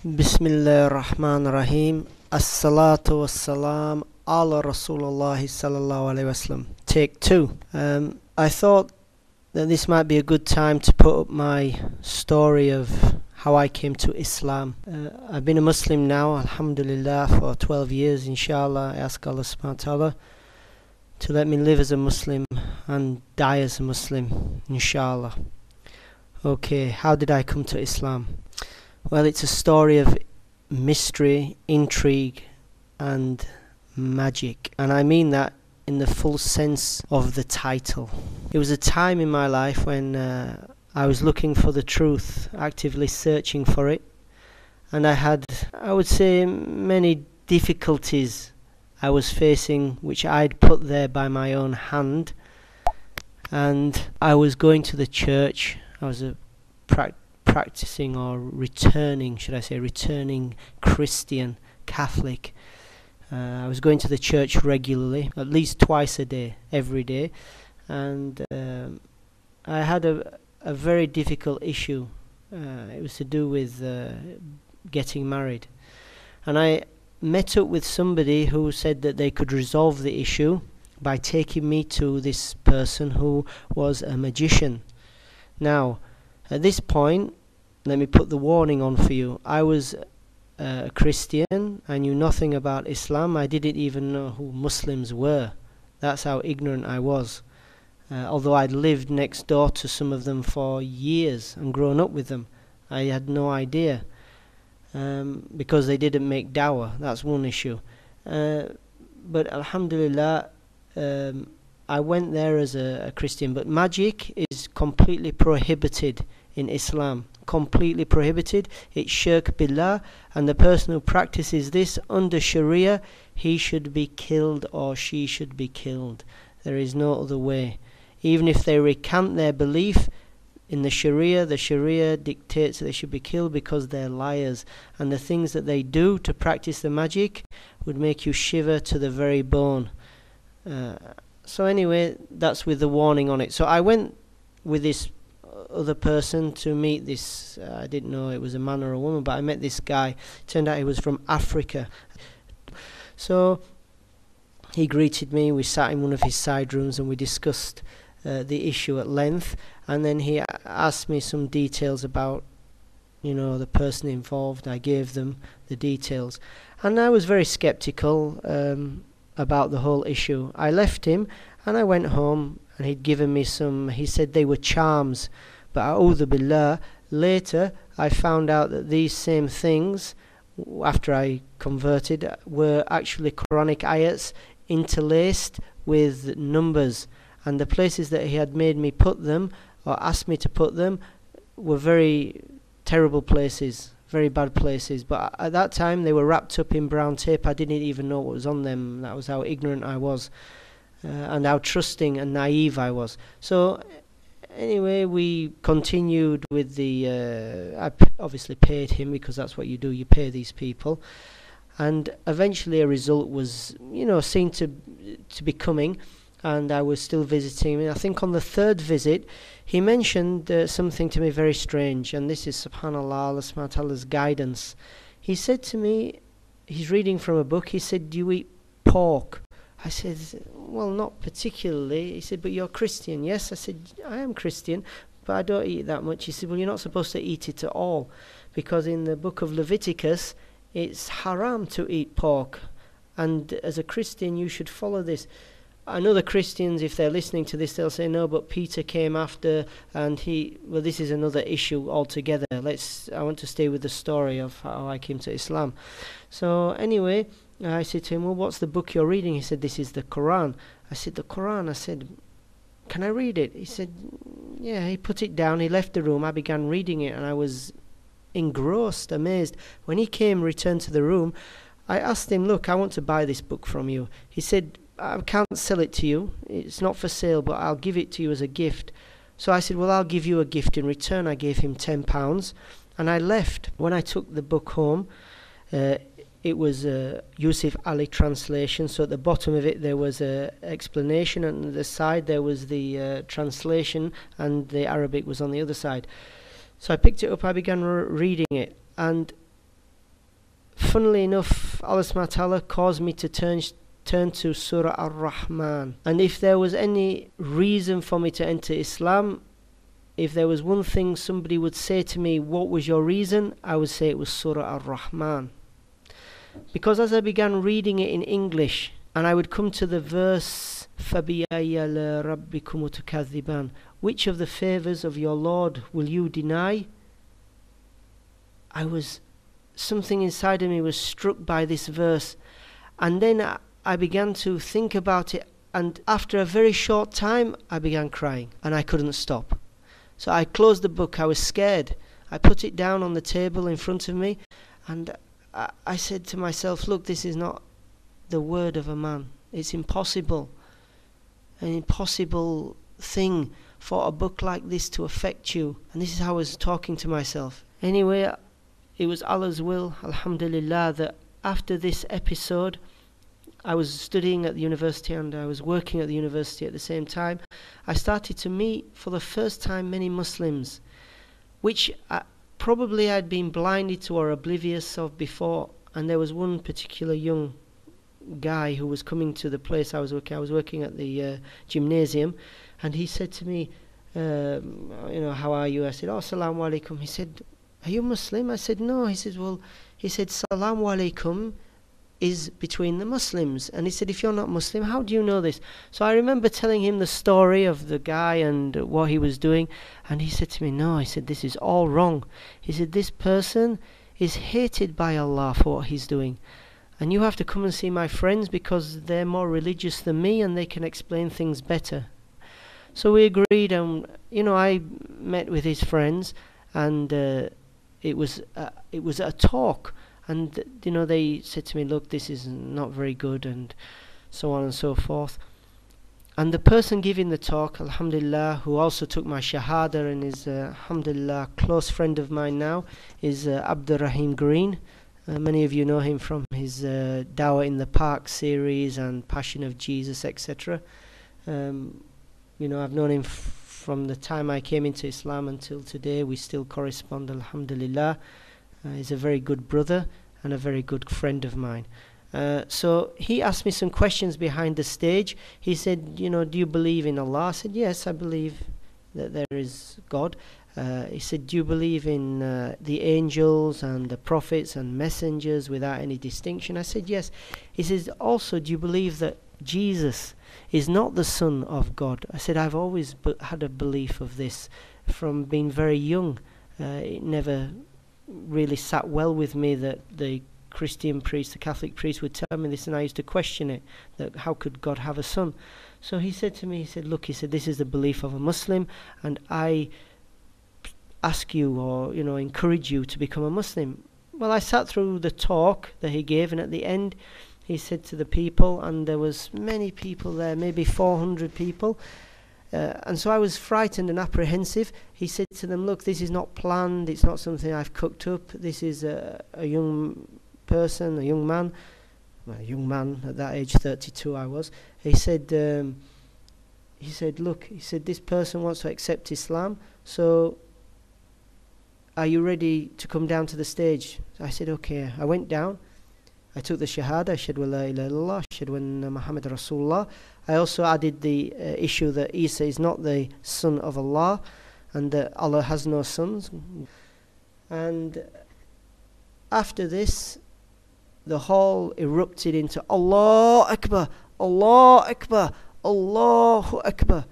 Bismillah ar-Rahman ar-Rahim. As-salatu was-salam ala Rasulullah sallallahu alayhi wasallam. Take two. I thought that this might be a good time to put up my story of how I came to Islam. I've been a Muslim now, alhamdulillah, for 12 years, inshallah. I ask Allah subhanahu wa ta'ala to let me live as a Muslim and die as a Muslim, inshallah. Okay, how did I come to Islam? Well, it's a story of mystery, intrigue, and magic. And I mean that in the full sense of the title. It was a time in my life when I was looking for the truth, actively searching for it. And I had, I would say, many difficulties I was facing, which I'd put there by my own hand. And I was going to the church. I was a practicing or returning, should I say, returning Christian, Catholic. I was going to the church regularly, at least twice a day, every day. And I had a very difficult issue. It was to do with getting married. And I met up with somebody who said that they could resolve the issue by taking me to this person who was a magician. Now, at this point, let me put the warning on for you. I was a Christian. I knew nothing about Islam. I didn't even know who Muslims were. That's how ignorant I was. Although I'd lived next door to some of them for years and grown up with them, I had no idea. Because they didn't make dawah. That's one issue. But alhamdulillah, I went there as a Christian. But magic is completely prohibited in Islam. Completely prohibited. It's shirk billah, and the person who practices this under Sharia, he should be killed or she should be killed. There is no other way. Even if they recant their belief in the Sharia dictates that they should be killed because they're liars, and the things that they do to practice the magic would make you shiver to the very bone. So anyway, that's with the warning on it. So I went with this other person to meet this, I didn't know it was a man or a woman, but I met this guy. Turned out he was from Africa. So he greeted me. We sat in one of his side rooms and we discussed the issue at length, and then he asked me some details about, the person involved. I gave them the details, and I was very skeptical about the whole issue. I left him and I went home, and he'd given me some, he said they were charms, but a'udhu billah, later I found out that these same things, after I converted, were actually Quranic ayats interlaced with numbers, and the places that he had made me put them, or asked me to put them, were very terrible places, very bad places. But at that time they were wrapped up in brown tape. I didn't even know what was on them. That was how ignorant I was. And how trusting and naive I was. So anyway, we continued with the I obviously paid him, because that's what you do, you pay these people, and eventually a result was seen to be coming, and I was still visiting him. I think on the third visit he mentioned something to me very strange, and this is subhanallah, Allah subhanahu wa ta'ala's guidance. He said to me, he's reading from a book, he said, "Do you eat pork?" I said, "Well, not particularly." He said, "But you're Christian." Yes, I said, "I am Christian, but I don't eat that much." He said, "Well, you're not supposed to eat it at all, because in the book of Leviticus, it's haram to eat pork. And as a Christian, you should follow this." I know the Christians, if they're listening to this, they'll say, "No, but Peter came after, and well, this is another issue altogether. I want to stay with the story of how I came to Islam." So anyway, I said to him, "Well, what's the book you're reading?" He said, "This is the Quran." I said, "The Quran?" I said, "Can I read it?" He said, "Yeah." He put it down. He left the room. I began reading it, and I was engrossed, amazed. When he returned to the room, I asked him, "Look, I want to buy this book from you." He said, "I can't sell it to you. It's not for sale, but I'll give it to you as a gift." So I said, "Well, I'll give you a gift in return." I gave him £10, and I left. When I took the book home, it was a Yusuf Ali translation, so at the bottom of it there was a explanation, and on the side there was the translation, and the Arabic was on the other side. So I picked it up, I began reading it, and funnily enough, Allah subhanahu wa ta'ala caused me to turn to Surah Ar-Rahman. And if there was any reason for me to enter Islam, if there was one thing somebody would say to me, what was your reason? I would say it was Surah Ar-Rahman. Because as I began reading it in English, and I would come to the verse, فَبِأَيِّ آلَاءِ رَبِّكُمْ تُكَذِّبَانِ, which of the favours of your Lord will you deny? Something inside of me was struck by this verse. And then I began to think about it, and after a very short time, I began crying, and I couldn't stop. So I closed the book. I was scared. I put it down on the table in front of me, and I said to myself, look, this is not the word of a man. It's impossible. An impossible thing for a book like this to affect you. And this is how I was talking to myself. Anyway, it was Allah's will, alhamdulillah, that after this episode, I was studying at the university and I was working at the university at the same time. I started to meet for the first time many Muslims, which probably I'd been blinded to or oblivious of before. And there was one particular young guy who was coming to the place I was working. I was working at the gymnasium, and he said to me, how are you? I said, salaam alaikum. He said, are you Muslim? I said, no. He said, salaam alaikum is between the Muslims. And he said, if you're not Muslim, how do you know this? So I remember telling him the story of the guy and what he was doing, and he said to me, no, he said, this is all wrong. He said, this person is hated by Allah for what he's doing, and you have to come and see my friends because they're more religious than me and they can explain things better. So we agreed, and I met with his friends, and it was a talk. And they said to me, look, this is not very good, and so on and so forth. And the person giving the talk, alhamdulillah, who also took my shahada and is alhamdulillah close friend of mine now, is Abdurrahim Green. Many of you know him from his Dawah in the Park series and Passion of Jesus, etc. I've known him from the time I came into Islam until today. We still correspond, alhamdulillah. He's a very good brother and a very good friend of mine. So he asked me some questions behind the stage. He said, do you believe in Allah? I said, yes, I believe that there is God. He said, do you believe in the angels and the prophets and messengers without any distinction? I said, yes. He says, also, do you believe that Jesus is not the Son of God? I said, I've always had a belief of this from being very young. It never really sat well with me that the Christian priest, the Catholic priest would tell me this, and I used to question it, that how could God have a son? So he said to me, look, this is the belief of a Muslim, and I ask you or encourage you to become a Muslim. Well, I sat through the talk that he gave, and at the end he said to the people, and there was many people there, maybe 400 people, and so I was frightened and apprehensive. He said to them, look, this is not planned, it's not something I've cooked up, this is a young person, a young man at that age, 32 I was. He said, look, this person wants to accept Islam, so are you ready to come down to the stage? I said, okay. I went down. I took the shahada, ashhadu an la ilaha illallah, ashhadu anna Muhammad Rasulullah. I also added the issue that Isa is not the son of Allah and that Allah has no sons. And after this, the hall erupted into Allah Akbar, Allah Akbar, Allahu Akbar.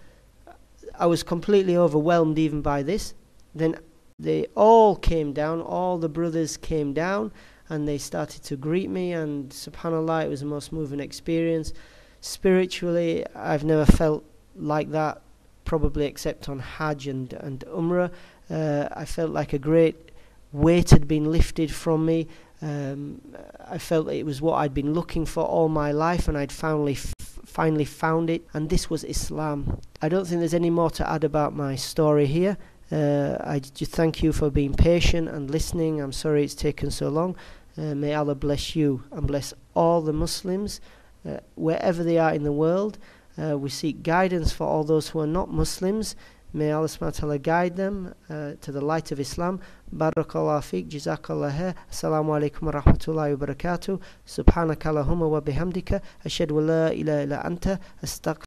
I was completely overwhelmed even by this. Then they all came down, all the brothers came down, and they started to greet me, and subhanallah, it was the most moving experience. Spiritually, I've never felt like that, probably except on Hajj and Umrah. I felt like a great weight had been lifted from me. I felt that it was what I'd been looking for all my life, and I'd finally found it, and this was Islam. I don't think there's any more to add about my story here. I just thank you for being patient and listening. I'm sorry it's taken so long. May Allah bless you and bless all the Muslims wherever they are in the world. We seek guidance for all those who are not Muslims. May Allah subhanahu wa ta'ala guide them to the light of Islam. Barakallahu feek, jazakallah khair. Assalamu alaikum wa rahmatullahi wa barakatuh. Subhanaka Allahumma wa bihamdika. Ashhadu an la ilaha illa anta.